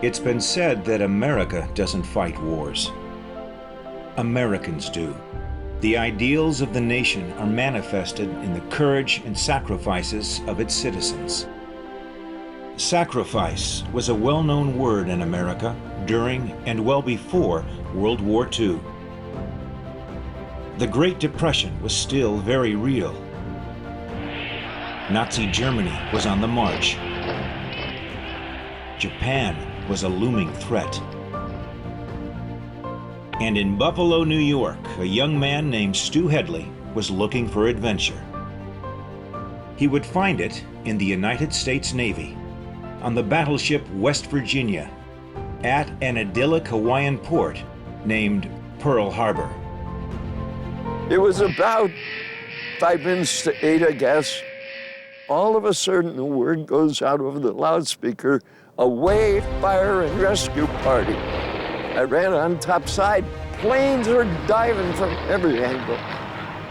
It's been said that America doesn't fight wars. Americans do. The ideals of the nation are manifested in the courage and sacrifices of its citizens. Sacrifice was a well-known word in America during and well before World War II. The Great Depression was still very real. Nazi Germany was on the march. Japan was a looming threat. And in Buffalo, New York, a young man named Stu Hedley was looking for adventure. He would find it in the United States Navy, on the battleship West Virginia, at an idyllic Hawaiian port named Pearl Harbor. It was about 5 minutes to 8, I guess. All of a sudden, the word goes out over the loudspeaker, away, fire, and rescue party. I ran on topside. Planes were diving from every angle.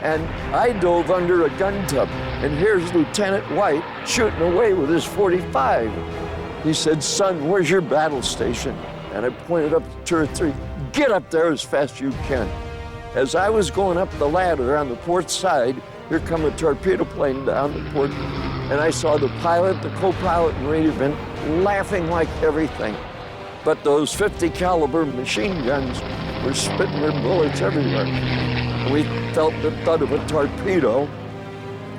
And I dove under a gun tub, and here's Lieutenant White shooting away with his .45. He said, "Son, where's your battle station?" And I pointed up to turret 3. "Get up there as fast as you can." As I was going up the ladder on the port side, here come a torpedo plane down the port, and I saw the pilot, the co-pilot, and radioman laughing like everything. But those 50 caliber machine guns were spitting their bullets everywhere. And we felt the thud of a torpedo.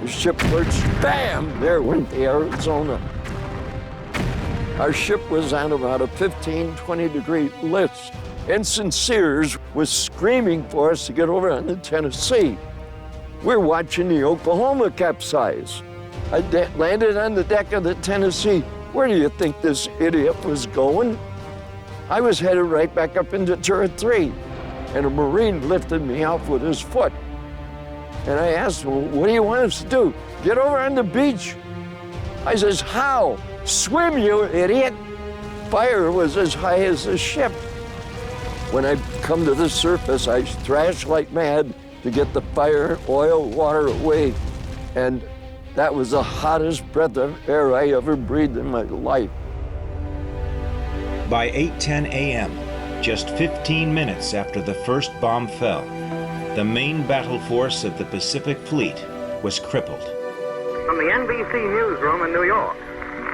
The ship lurched, bam, there went the Arizona. Our ship was on about a 15, 20-degree list. Ensign Sears was screaming for us to get over on the Tennessee. We're watching the Oklahoma capsize. I landed on the deck of the Tennessee. Where do you think this idiot was going? I was headed right back up into turret 3, and a Marine lifted me off with his foot. And I asked him, "What do you want us to do? Get over on the beach?" I says, "How? Swim, you idiot." Fire was as high as the ship. When I come to the surface, I thrash like mad to get the fire, oil, water away. And that was the hottest breath of air I ever breathed in my life. By 8:10 a.m., just 15 minutes after the first bomb fell, the main battle force of the Pacific Fleet was crippled. From the NBC newsroom in New York,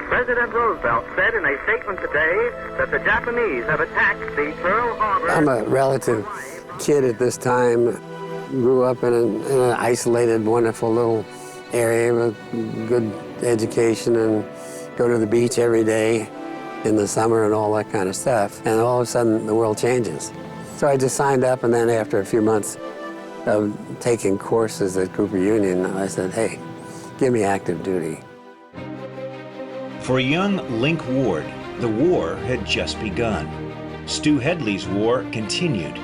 President Roosevelt said in a statement today that the Japanese have attacked the Pearl Harbor. I'm a relative kid at this time. Grew up in an isolated, wonderful little area with good education and go to the beach every day in the summer and all that kind of stuff. And all of a sudden, the world changes. So I just signed up, and then after a few months of taking courses at Cooper Union, I said, "Hey, give me active duty." For young Link Ward, the war had just begun. Stu Hedley's war continued.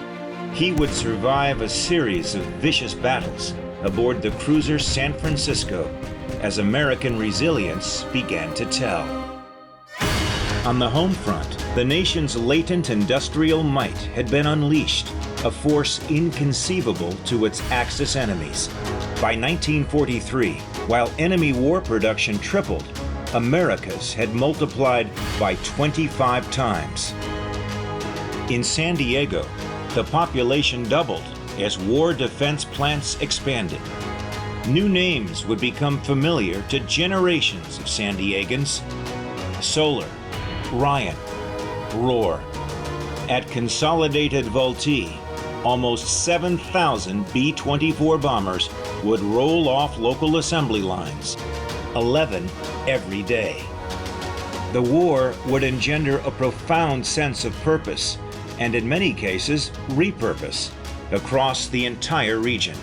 He would survive a series of vicious battles aboard the cruiser San Francisco as American resilience began to tell. On the home front, the nation's latent industrial might had been unleashed, a force inconceivable to its Axis enemies. By 1943, while enemy war production tripled, America's had multiplied by 25 times. In San Diego, the population doubled as war defense plants expanded. New names would become familiar to generations of San Diegans: Solar, Ryan, Roar. At Consolidated Vultee, almost 7,000 B-24 bombers would roll off local assembly lines, 11 every day. The war would engender a profound sense of purpose, and in many cases, repurpose, across the entire region.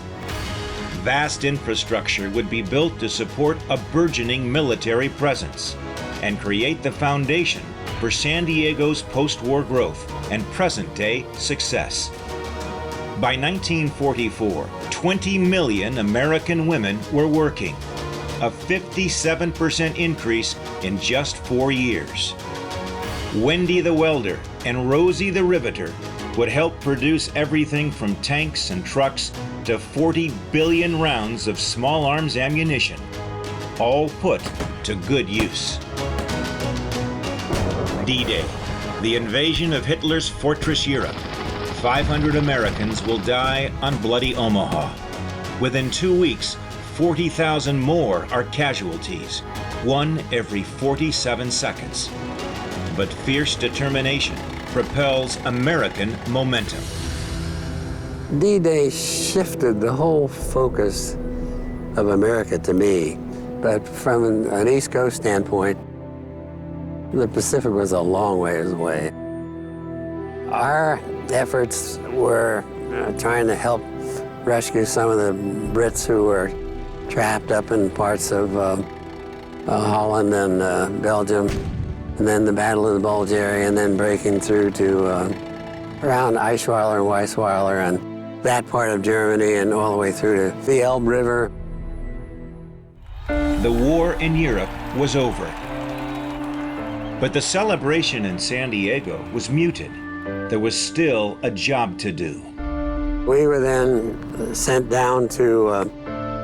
Vast infrastructure would be built to support a burgeoning military presence and create the foundation for San Diego's post-war growth and present-day success. By 1944, 20 million American women were working, a 57% increase in just 4 years. Wendy the welder and Rosie the riveter would help produce everything from tanks and trucks to 40 billion rounds of small arms ammunition, all put to good use. D-Day, The invasion of Hitler's fortress Europe. 500 Americans will die on bloody Omaha. Within 2 weeks, 40,000 more are casualties, one every 47 seconds. But fierce determination propels American momentum. D-Day shifted the whole focus of America to me, but from an East Coast standpoint, the Pacific was a long ways away. Our efforts were trying to help rescue some of the Brits who were trapped up in parts of Holland and Belgium, and then the Battle of the Bulge area, and then breaking through to around Eichweiler and Weissweiler and that part of Germany and all the way through to the Elbe River. The war in Europe was over. But the celebration in San Diego was muted. There was still a job to do. We were then sent down to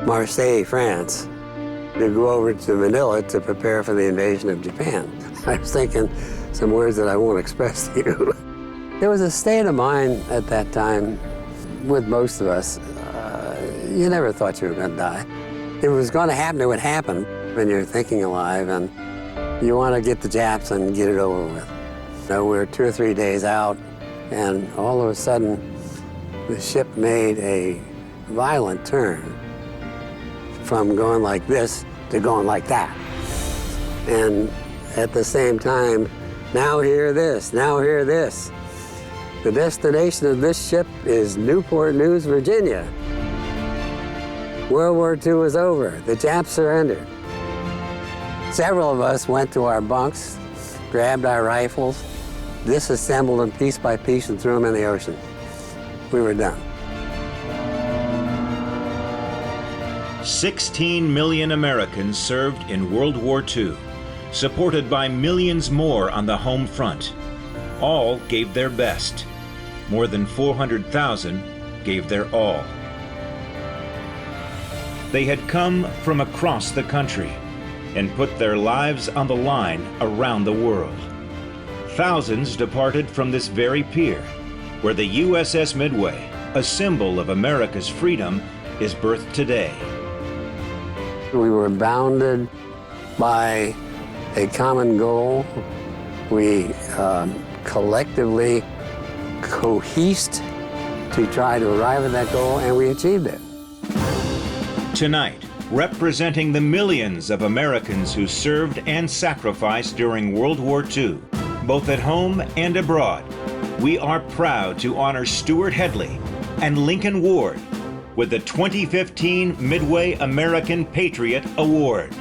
Marseilles, France, to go over to Manila to prepare for the invasion of Japan. I was thinking some words that I won't express to you. There was a state of mind at that time with most of us. You never thought you were going to die. If it was going to happen, it would happen when you're thinking alive, and you want to get the Japs and get it over with. So we were 2 or 3 days out, and all of a sudden, the ship made a violent turn from going like this to going like that. And at the same time, now hear this, now hear this. The destination of this ship is Newport News, Virginia. World War II was over. The Japs surrendered. Several of us went to our bunks, grabbed our rifles, disassembled them piece by piece and threw them in the ocean. We were done. 16 million Americans served in World War II, supported by millions more on the home front. All gave their best. More than 400,000 gave their all. They had come from across the country and put their lives on the line around the world. Thousands departed from this very pier, where the USS Midway, a symbol of America's freedom, is birthed today. We were bounded by a common goal. We collectively cohesed to try to arrive at that goal, and we achieved it. Tonight, representing the millions of Americans who served and sacrificed during World War II, both at home and abroad, we are proud to honor Stu Hedley and Lincoln Ward with the 2015 Midway American Patriot Award.